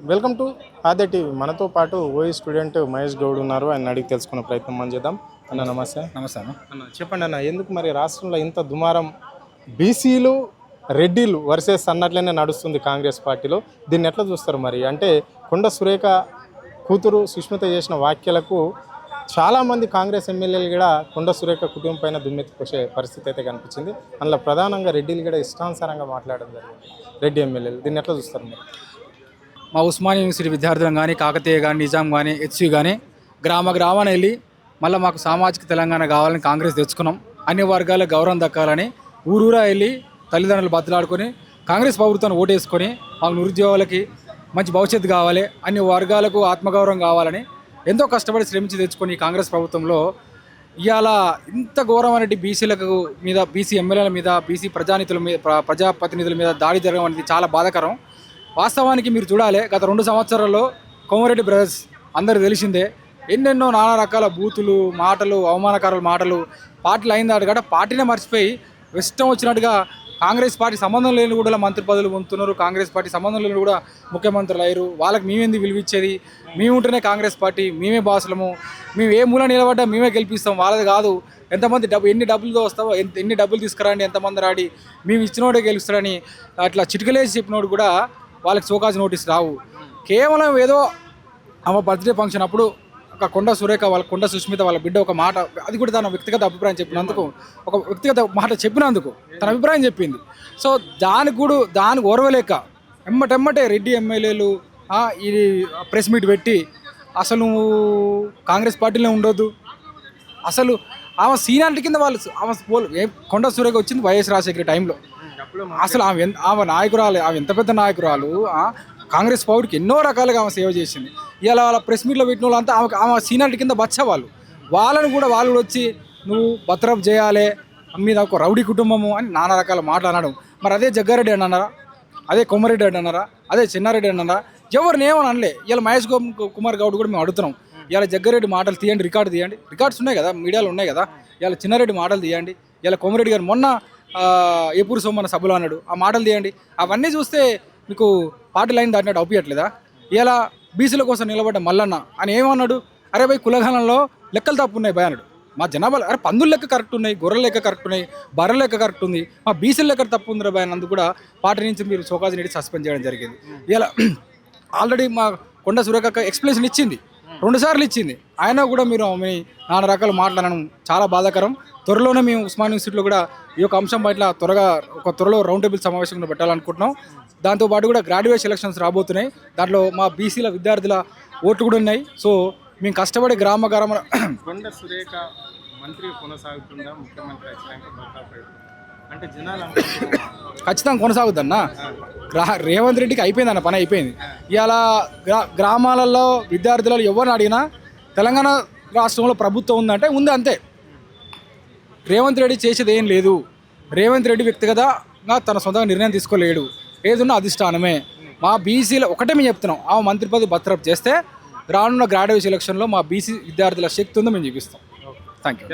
Welcome to ఆదే TV. మనతో పాటు ఓయి స్టూడెంట్ మహేష్ గౌడ్ ఉన్నారు. ఆయన అడిగి తెలుసుకునే ప్రయత్నం మనం చేద్దాం. అన్న నమస్తే. నమస్తే అన్న చెప్పండి అన్న, ఎందుకు మరి రాష్ట్రంలో ఇంత దుమారం? బీసీలు రెడ్డిలు వర్సెస్ అన్నట్లనే నడుస్తుంది కాంగ్రెస్ పార్టీలో. దీన్ని ఎట్లా చూస్తారు మరి? అంటే కొండ సురేఖ కూతురు సుష్మిత చేసిన వ్యాఖ్యలకు చాలామంది కాంగ్రెస్ ఎమ్మెల్యేలు కూడా కొండ సురేఖ కుటుంబం పైన దుమ్మెత్తిపోసే పరిస్థితి అయితే కనిపించింది. అందులో ప్రధానంగా రెడ్డిలు కూడా ఇష్టానుసారంగా మాట్లాడడం జరిగింది. రెడ్డి ఎమ్మెల్యేలు దీన్ని ఎట్లా చూస్తారు మరి? మా ఉస్మానియా యూనివర్సిటీ విద్యార్థులను కానీ, కాకతీయ కానీ, నిజాం కానీ, హెచ్యూ కానీ గ్రామాన వెళ్ళి మళ్ళీ మాకు సామాజిక తెలంగాణ కావాలని కాంగ్రెస్ తెచ్చుకున్నాం, అన్ని వర్గాలకు గౌరవం దక్కాలని ఊరూరా వెళ్ళి తల్లిదండ్రులు బద్దలాడుకొని కాంగ్రెస్ ప్రభుత్వాన్ని ఓటేసుకొని మాకు నిరుద్యోగులకి మంచి భవిష్యత్తు కావాలి, అన్ని వర్గాలకు ఆత్మగౌరవం కావాలని ఎంతో కష్టపడి శ్రమించి తెచ్చుకొని ఈ కాంగ్రెస్ ప్రభుత్వంలో ఇవాళ ఇంత ఘోరమైనటువంటి బీసీలకు మీద, బీసీ ఎమ్మెల్యేల మీద, బీసీ ప్రజానిధుల మీద, ప్రజాప్రతినిధుల మీద దాడి జరగడం అనేది చాలా బాధాకరం. వాస్తవానికి మీరు చూడాలి, గత 2 సంవత్సరాల్లో కోమరెడ్డి బ్రదర్స్ అందరూ తెలిసిందే, ఎన్నెన్నో నానా రకాల బూతులు, మాటలు, అవమానకరాల మాటలు పార్టీలు అయిందాడు కూడా పార్టీనే మర్చిపోయి ఇష్టం వచ్చినట్టుగా కాంగ్రెస్ పార్టీ సంబంధం లేని కూడా మంత్రి పదవులు పొందుతున్నారు, కాంగ్రెస్ పార్టీ సంబంధం లేని కూడా ముఖ్యమంత్రులు అయ్యారు. వాళ్ళకి మేమేంది విలువిచ్చేది? మేము ఉంటేనే కాంగ్రెస్ పార్టీ, మేమే బాసులము, మేము ఏ మూల నిలబడ్డా మేమే గెలిపిస్తాం, వాళ్ళది కాదు. ఎంతమంది ఎన్ని డబ్బులతో వస్తావో, ఎన్ని డబ్బులు తీసుకురండి, ఎంతమంది రాడి, మేము ఇచ్చినోడే గెలుస్తారని అట్లా చిటికలేసి చెప్పినోడు కూడా వాళ్ళకి షోకాజ్ నోటీస్ రావు. కేవలం ఏదో ఆమె బర్త్డే ఫంక్షన్ అప్పుడు ఒక కొండ సురేఖ వాళ్ళ కొండ సుష్మిత వాళ్ళ బిడ్డ ఒక మాట, అది కూడా తన వ్యక్తిగత అభిప్రాయం చెప్పినందుకు, ఒక వ్యక్తిగత మాట చెప్పినందుకు తన అభిప్రాయం చెప్పింది. సో దానికి ఓర్వలేక ఎమ్మటెమ్మటే రెడ్డి ఎమ్మెల్యేలు ఇది ప్రెస్ మీట్ పెట్టి అసలు నువ్వు కాంగ్రెస్ పార్టీలో ఉండొద్దు, అసలు ఆమె సీనియారిటీ కింద వాళ్ళు కొండ సురేఖ వచ్చింది వైఎస్ రాజశేఖర టైంలో, అసలు ఆమె నాయకురాలు, ఆమె ఎంత పెద్ద నాయకురాలు, కాంగ్రెస్ పౌరుడికి ఎన్నో రకాలుగా ఆమె సేవ చేసింది. ఇలా వాళ్ళ ప్రెస్ మీట్లో పెట్టిన వాళ్ళంతా ఆమె సీనియారిటీ కింద బచ్చవాళ్ళు, వాళ్ళని కూడా వాళ్ళు వచ్చి నువ్వు భద్రప్ చేయాలి, మీద ఒక రౌడీ కుటుంబము అని నానా రకాల మాటలు అనడం. మరి అదే జగ్గారెడ్డి అని అన్నారా? అదే కొమ్మరెడ్డి అని అన్నారా? అదే చిన్నారెడ్డి అని అన్నారా? ఎవరిని ఏమని అనలే. ఇలా మహేష్ కుమార్ గౌడ్ కూడా మేము అడుగుతున్నాం, ఇలా జగ్గారెడ్డి మాటలు తీయండి, రికార్డు తీయండి, రికార్డ్స్ ఉన్నాయి కదా, మీడియాలో ఉన్నాయి కదా, ఇలా చిన్నారెడ్డి మాటలు తీయండి, ఇలా కొమ్మరెడ్డి గారు మొన్న ఏపూరు సోమన్న సభలో అన్నాడు, ఆ మాటలు తీయండి. అవన్నీ చూస్తే మీకు పార్టీ లైన్ దాటినట్టు అవుపియట్లేదా? ఇలా బీసీల కోసం నిలబడ్డ మల్లన్న అని ఏమన్నాడు? అరే భయ్, కులగణంలో లెక్కలు తప్పు ఉన్నాయి భయ అన్నాడు. మా జనాభాలో అరే పందుల లెక్క కరెక్ట్ ఉన్నాయి, గొర్రెల లెక్క కరెక్ట్ ఉన్నాయి, బర్రెల లెక్క కరెక్ట్ ఉంది, మా బీసీల లెక్క తప్పు ఉంది భయ అన్నందుకు కూడా పార్టీ నుంచి మీరు షోకాజ్ నీటి సస్పెండ్ చేయడం జరిగింది. ఇలా ఆల్రెడీ మా కొండ సురేఖ ఎక్స్ప్లెనేషన్ ఇచ్చింది, 2 సార్లు ఇచ్చింది, అయినా కూడా మీరు నానా రకాల మాట్లాడడం చాలా బాధాకరం. త్వరలోనే మేము ఉస్మానియా యూనివర్సిటీలో కూడా ఈ యొక్క అంశం పట్ల త్వరలో రౌండ్ టేబుల్ సమావేశం పెట్టాలనుకుంటున్నాం. దాంతోపాటు కూడా గ్రాడ్యుయేట్ ఎలక్షన్స్ రాబోతున్నాయి, దాంట్లో మా బీసీల విద్యార్థుల ఓట్లు కూడా ఉన్నాయి. సో మేము కష్టపడి గ్రామ కొండ సురేఖ మంత్రి కొనసాగుతుందా, ముఖ్యమంత్రి అంటే జనాలు ఖచ్చితంగా కొనసాగుద్దన్నా. రేవంత్ రెడ్డికి అయిపోయిందన్న పని అయిపోయింది. ఇలా గ్రామాలలో విద్యార్థులలో ఎవరిని అడిగినా తెలంగాణ రాష్ట్రంలో ప్రభుత్వం ఉందంటే ఉంది, అంతే. రేవంత్ రెడ్డి చేసేది ఏం లేదు. రేవంత్ రెడ్డి వ్యక్తిగతంగా తన సొంతంగా నిర్ణయం తీసుకోలేడు, ఏదున్నా అధిష్టానమే. మా బీసీలో ఒకటే మేము చెప్తున్నాం, ఆ మంత్రి పదవి భద్రప్ చేస్తే రానున్న గ్రాడ్యుయేట్ ఎలక్షన్లో మా బీసీ విద్యార్థుల శక్తి ఉందో మేము చూపిస్తాం. Thank you.